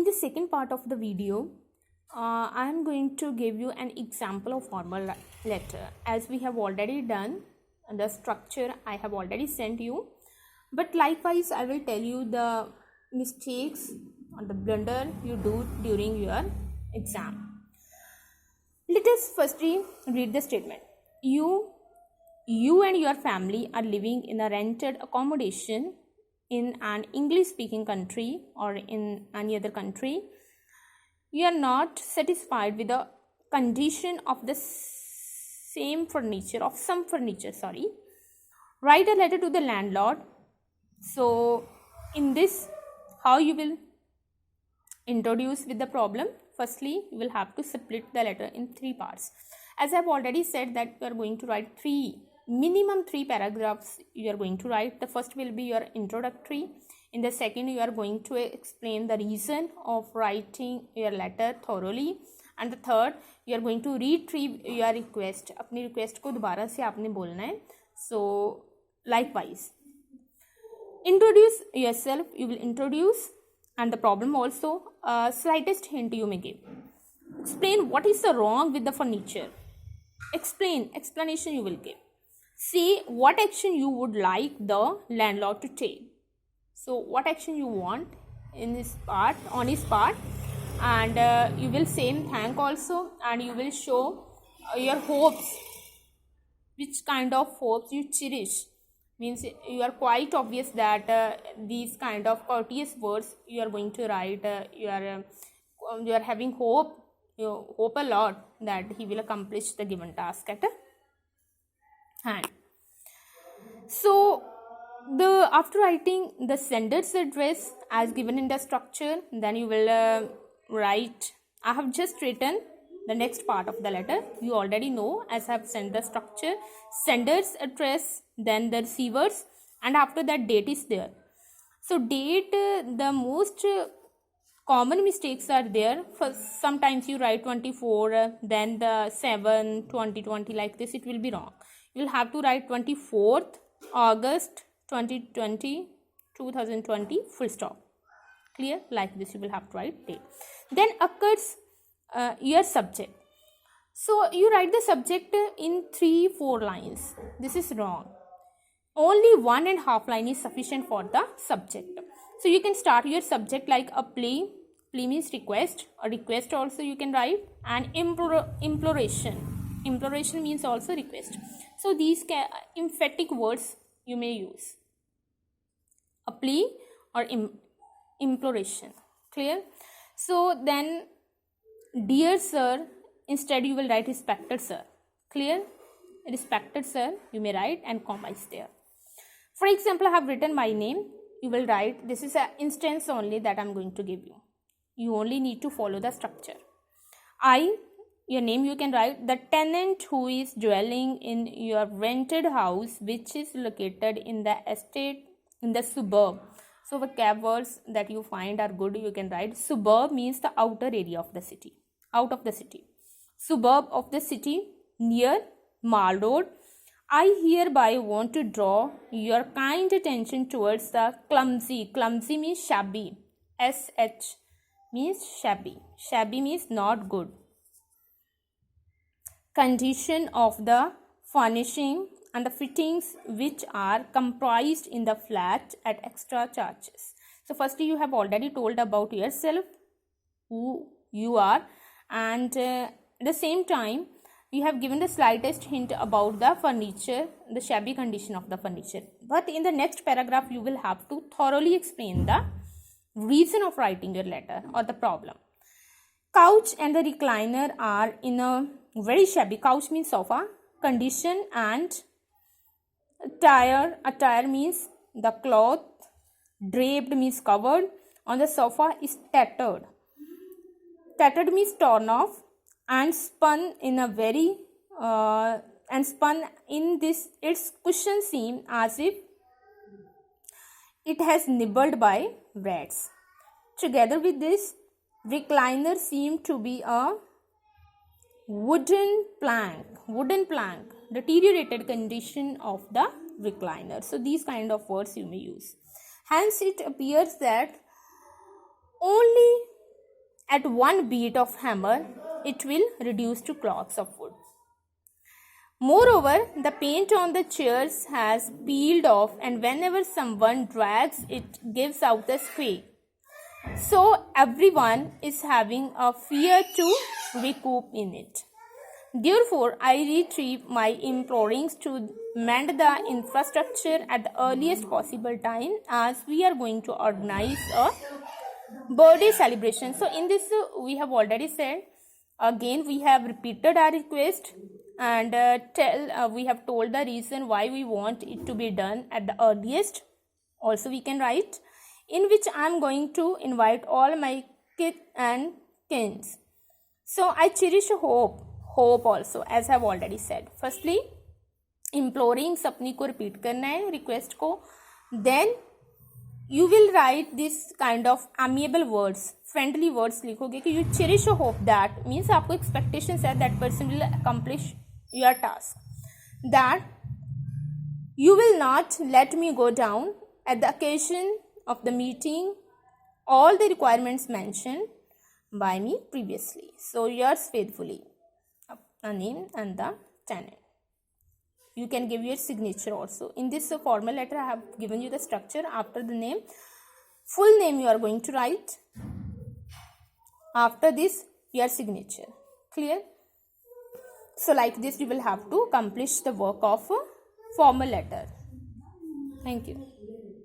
In the second part of the video, I am going to give you an example of formal letter. As we have already done, the structure I have already sent you, but likewise I will tell you the mistakes or the blunder you do during your exam. Let us firstly read the statement. You and your family are living in a rented accommodation in an English speaking country or in any other country. You are not satisfied with the condition of the some furniture. Write a letter to the landlord. So in this, how you will introduce with the problem? Firstly, you will have to split the letter in 3 parts. As I have already said that you are going to write minimum 3 paragraphs you are going to write. The first will be your introductory. In the second, you are going to explain the reason of writing your letter thoroughly. And the third, you are going to retrieve your request. अपनी request को दोबारा से आपने बोलना है. So likewise, introduce yourself. You will introduce and the problem also. Slightest hint you may give. Explain what is the wrong with the furniture. Explanation you will give. Say what action you would like the landlord to take. So what action you want in his part, on his part, and you will say thank also, and you will show your hopes, which kind of hopes you cherish. Means you are quite obvious that these kind of courteous words you are going to write. You are having hope. You hope a lot that he will accomplish the given task at hand. So after writing the sender's address as given in the structure, then you will write. I have just written the next part of the letter. You already know, as I have sent the structure, sender's address, then the receiver's, and after that date is there. So date, the most common mistakes are there. First, sometimes you write 24, then the 7, 2020, like this, it will be wrong. You will have to write 24th August 2020, full stop. Clear? Like this you will have to write date. Then occurs your subject. So you write the subject in 3-4 lines. This is wrong. Only 1.5 line is sufficient for the subject. So you can start your subject like a plea. Plea means request. A request also you can write. And imploration. Imploration means also request. So these emphatic words you may use. A plea or imploration. Clear? So then, dear sir, instead you will write respected sir. Clear? Respected sir you may write, and comma is there. For example, I have written my name. You will write, this is an instance only that I am going to give you. You only need to follow the structure. Your name you can write, the tenant who is dwelling in your rented house which is located in the estate in the suburb. So vocab words that you find are good, you can write. Suburb means the outer area of the city, out of the city. Suburb of the city near Mall Road. I hereby want to draw your kind attention towards the clumsy. Clumsy means shabby. SH means shabby. Shabby means not good. Condition of the furnishing and the fittings which are comprised in the flat at extra charges. So firstly you have already told about yourself, who you are, and at the same time you have given the slightest hint about the furniture, the shabby condition of the furniture. But in the next paragraph you will have to thoroughly explain the reason of writing your letter or the problem. Couch and the recliner are in a very shabby, couch means sofa, condition, and attire means the cloth, draped means covered, on the sofa is tattered. Tattered means torn off, and spun in a very spun in this, its cushion seem as if it has nibbled by rats. Together with this, recliner seemed to be a wooden plank, deteriorated condition of the recliner. So these kind of words you may use. Hence it appears that only At one beat of hammer, it will reduce to clods of wood. Moreover, the paint on the chairs has peeled off, and whenever someone drags it gives out a squeak. So everyone is having a fear to recoup in it. Therefore, I retrieve my implorings to mend the infrastructure at the earliest possible time, as we are going to organize a birthday celebration. So in this we have already said, again we have repeated our request, and we have told the reason why we want it to be done at the earliest. Also we can write, in which I am going to invite all my kith and kins. So I cherish hope also, as I have already said. Firstly, imploring अपनी को repeat करना है request को. Then you will write this kind of amiable words, friendly words लिखोगे कि you cherish a hope that means आपको expectations है that person will accomplish your task, that you will not let me go down at the occasion of the meeting all the requirements mentioned by me previously. So yours faithfully, a name and the tenant. You can give your signature also. In this formal letter I have given you the structure. After the name, full name you are going to write. After this, your signature. Clear? So like this you will have to accomplish the work of a formal letter. Thank you.